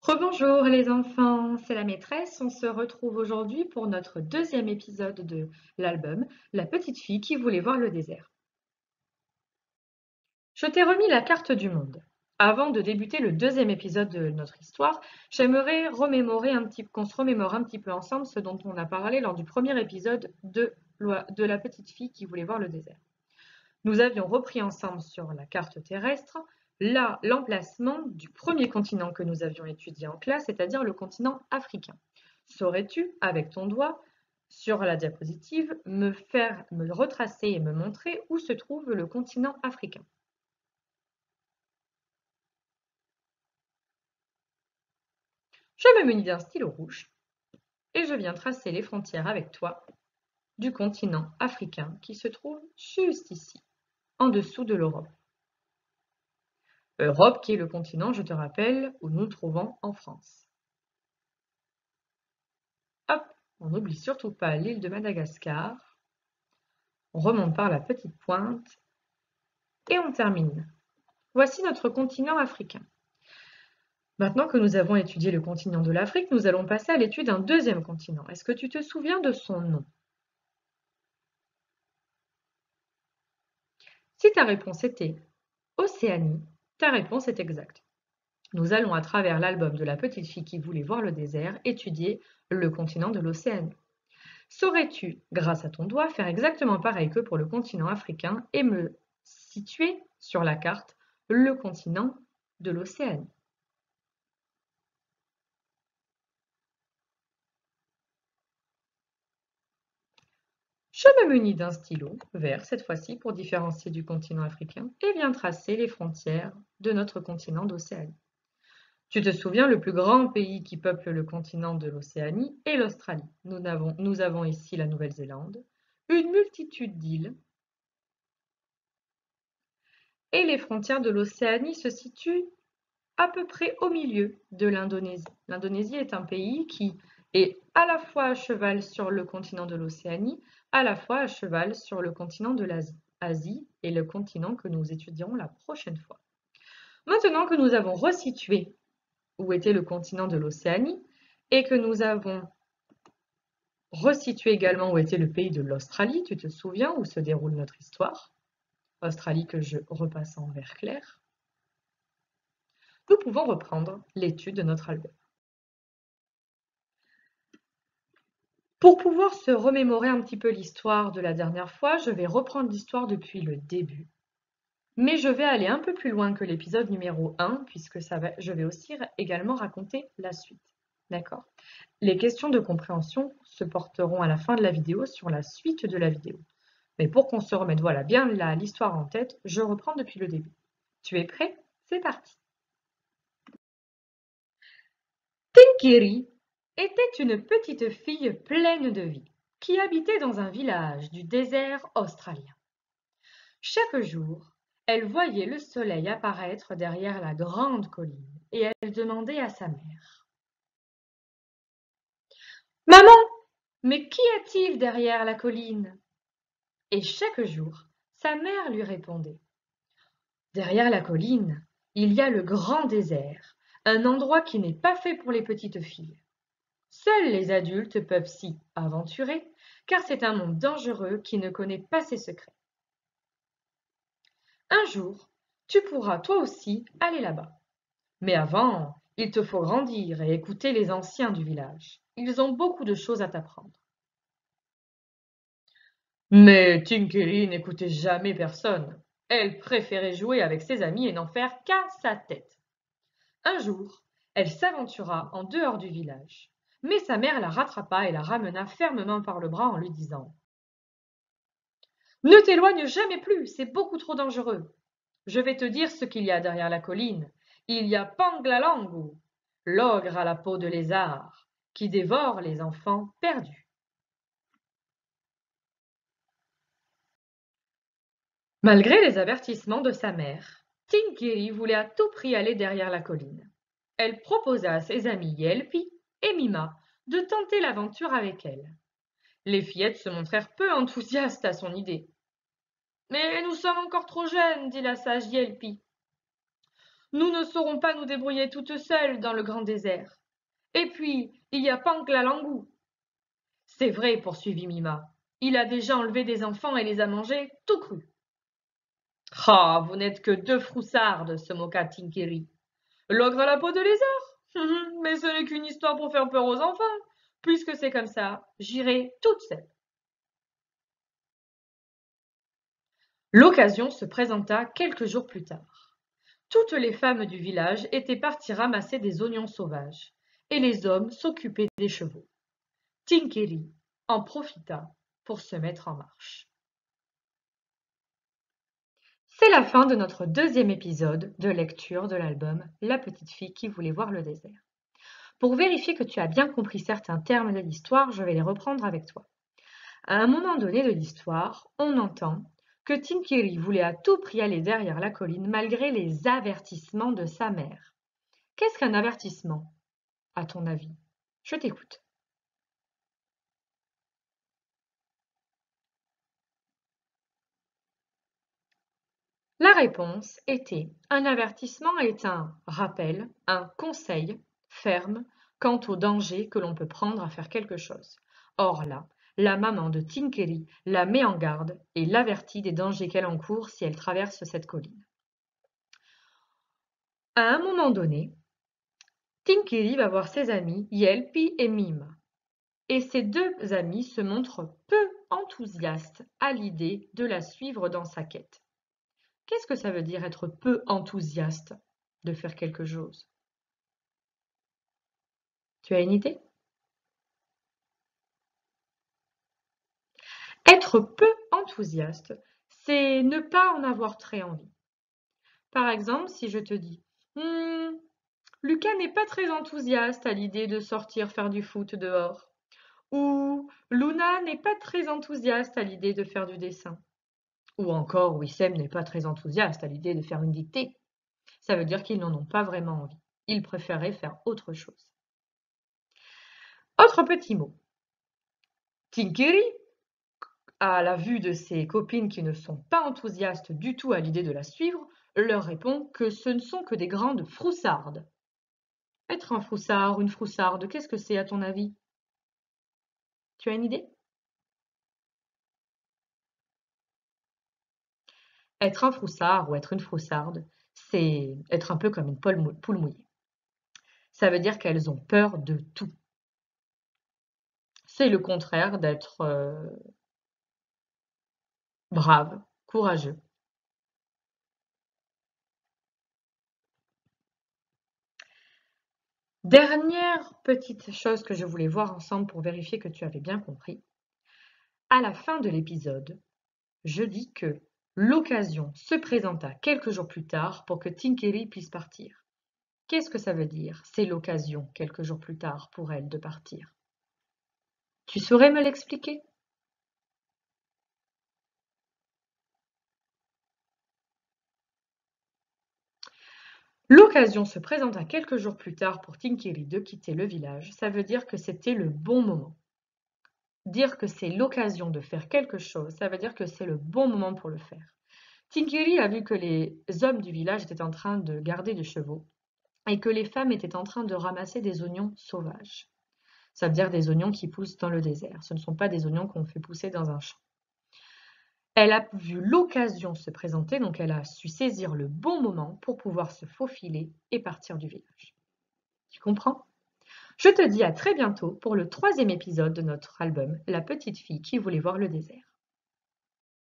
Rebonjour les enfants, c'est la maîtresse. On se retrouve aujourd'hui pour notre deuxième épisode de l'album La petite fille qui voulait voir le désert. Je t'ai remis la carte du monde. Avant de débuter le deuxième épisode de notre histoire, j'aimerais qu'on se remémore un petit peu ensemble ce dont on a parlé lors du premier épisode de la petite fille qui voulait voir le désert. Nous avions repris ensemble sur la carte terrestre l'emplacement du premier continent que nous avions étudié en classe, c'est-à-dire le continent africain. Saurais-tu, avec ton doigt, sur la diapositive, me retracer et me montrer où se trouve le continent africain? Je me munis d'un stylo rouge et je viens tracer les frontières avec toi du continent africain qui se trouve juste ici, en dessous de l'Europe. Europe qui est le continent, je te rappelle, où nous nous trouvons en France. Hop, on n'oublie surtout pas l'île de Madagascar. On remonte par la petite pointe et on termine. Voici notre continent africain. Maintenant que nous avons étudié le continent de l'Afrique, nous allons passer à l'étude d'un deuxième continent. Est-ce que tu te souviens de son nom? Si ta réponse était Océanie, ta réponse est exacte. Nous allons, à travers l'album de la petite fille qui voulait voir le désert, étudier le continent de l'Océanie. Saurais-tu, grâce à ton doigt, faire exactement pareil que pour le continent africain et me situer sur la carte le continent de l'Océanie? Je me munis d'un stylo vert cette fois-ci pour différencier du continent africain et viens tracer les frontières de notre continent d'Océanie. Tu te souviens, le plus grand pays qui peuple le continent de l'Océanie est l'Australie. Nous avons ici la Nouvelle-Zélande, une multitude d'îles, et les frontières de l'Océanie se situent à peu près au milieu de l'Indonésie. L'Indonésie est un pays qui est à la fois à cheval sur le continent de l'Océanie, à la fois à cheval sur le continent de l'Asie et le continent que nous étudierons la prochaine fois. Maintenant que nous avons resitué où était le continent de l'Océanie et que nous avons resitué également où était le pays de l'Australie, tu te souviens où se déroule notre histoire? Australie que je repasse en vert clair. Nous pouvons reprendre l'étude de notre album. Pour pouvoir se remémorer un petit peu l'histoire de la dernière fois, je vais reprendre l'histoire depuis le début. Mais je vais aller un peu plus loin que l'épisode numéro 1, puisque je vais aussi également raconter la suite. D'accord? Les questions de compréhension se porteront à la fin de la vidéo sur la suite de la vidéo. Mais pour qu'on se remette voilà, bien l'histoire en tête, je reprends depuis le début. Tu es prêt? C'est parti! Tinkiri était une petite fille pleine de vie qui habitait dans un village du désert australien. Chaque jour, elle voyait le soleil apparaître derrière la grande colline et elle demandait à sa mère: Maman, mais qu'y a-t-il derrière la colline? Et chaque jour, sa mère lui répondait: Derrière la colline, il y a le grand désert, un endroit qui n'est pas fait pour les petites filles. Seuls les adultes peuvent s'y aventurer, car c'est un monde dangereux qui ne connaît pas ses secrets. Un jour, tu pourras toi aussi aller là-bas. Mais avant, il te faut grandir et écouter les anciens du village. Ils ont beaucoup de choses à t'apprendre. Mais Tinkery n'écoutait jamais personne. Elle préférait jouer avec ses amis et n'en faire qu'à sa tête. Un jour, elle s'aventura en dehors du village. Mais sa mère la rattrapa et la ramena fermement par le bras en lui disant: Ne t'éloigne jamais plus, c'est beaucoup trop dangereux. Je vais te dire ce qu'il y a derrière la colline. Il y a Panglalangu, l'ogre à la peau de lézard, qui dévore les enfants perdus. Malgré les avertissements de sa mère, Tinkiri voulait à tout prix aller derrière la colline. Elle proposa à ses amies Yelpi et Mima de tenter l'aventure avec elle. Les fillettes se montrèrent peu enthousiastes à son idée. Mais nous sommes encore trop jeunes, dit la sage Yelpi. Nous ne saurons pas nous débrouiller toutes seules dans le grand désert. Et puis, il y a Panklalangu. C'est vrai, poursuivit Mima. Il a déjà enlevé des enfants et les a mangés tout crus. Ah, vous n'êtes que deux froussardes, se moqua Tinkeri. L'ogre à la peau de lézard? Mais ce n'est qu'une histoire pour faire peur aux enfants. Puisque c'est comme ça, j'irai toute seule. L'occasion se présenta quelques jours plus tard. Toutes les femmes du village étaient parties ramasser des oignons sauvages, et les hommes s'occupaient des chevaux. Tinkeri en profita pour se mettre en marche. C'est la fin de notre deuxième épisode de lecture de l'album La petite fille qui voulait voir le désert. Pour vérifier que tu as bien compris certains termes de l'histoire, je vais les reprendre avec toi. À un moment donné de l'histoire, on entend que Tinkeri voulait à tout prix aller derrière la colline malgré les avertissements de sa mère. Qu'est-ce qu'un avertissement, à ton avis? Je t'écoute. La réponse était: un avertissement est un rappel, un conseil ferme quant au danger que l'on peut prendre à faire quelque chose. Or là, la maman de Tinkeri la met en garde et l'avertit des dangers qu'elle encourt si elle traverse cette colline. À un moment donné, Tinkeri va voir ses amis Yelpi et Mime. Et ces deux amis se montrent peu enthousiastes à l'idée de la suivre dans sa quête. Qu'est-ce que ça veut dire être peu enthousiaste de faire quelque chose? Tu as une idée? Être peu enthousiaste, c'est ne pas en avoir très envie. Par exemple, si je te dis Lucas n'est pas très enthousiaste à l'idée de sortir faire du foot dehors. Ou Luna n'est pas très enthousiaste à l'idée de faire du dessin. Ou encore Wissem n'est pas très enthousiaste à l'idée de faire une dictée. Ça veut dire qu'ils n'en ont pas vraiment envie. Ils préféraient faire autre chose. Autre petit mot. Tinkeri, à la vue de ses copines qui ne sont pas enthousiastes du tout à l'idée de la suivre, leur répond que ce ne sont que des grandes froussardes. Être un froussard ou une froussarde, qu'est-ce que c'est à ton avis? Tu as une idée? Être un froussard ou être une froussarde, c'est être un peu comme une poule mouillée. Ça veut dire qu'elles ont peur de tout. C'est le contraire d'être brave, courageux. Dernière petite chose que je voulais voir ensemble pour vérifier que tu avais bien compris. À la fin de l'épisode, je dis que l'occasion se présenta quelques jours plus tard pour que Tinkeri puisse partir. Qu'est-ce que ça veut dire? C'est l'occasion, quelques jours plus tard, pour elle de partir. Tu saurais me l'expliquer? L'occasion se présenta quelques jours plus tard pour Tinkeri de quitter le village. Ça veut dire que c'était le bon moment. Dire que c'est l'occasion de faire quelque chose, ça veut dire que c'est le bon moment pour le faire. Tinkeri a vu que les hommes du village étaient en train de garder des chevaux et que les femmes étaient en train de ramasser des oignons sauvages. Ça veut dire des oignons qui poussent dans le désert. Ce ne sont pas des oignons qu'on fait pousser dans un champ. Elle a vu l'occasion se présenter, donc elle a su saisir le bon moment pour pouvoir se faufiler et partir du village. Tu comprends? Je te dis à très bientôt pour le troisième épisode de notre album La petite fille qui voulait voir le désert.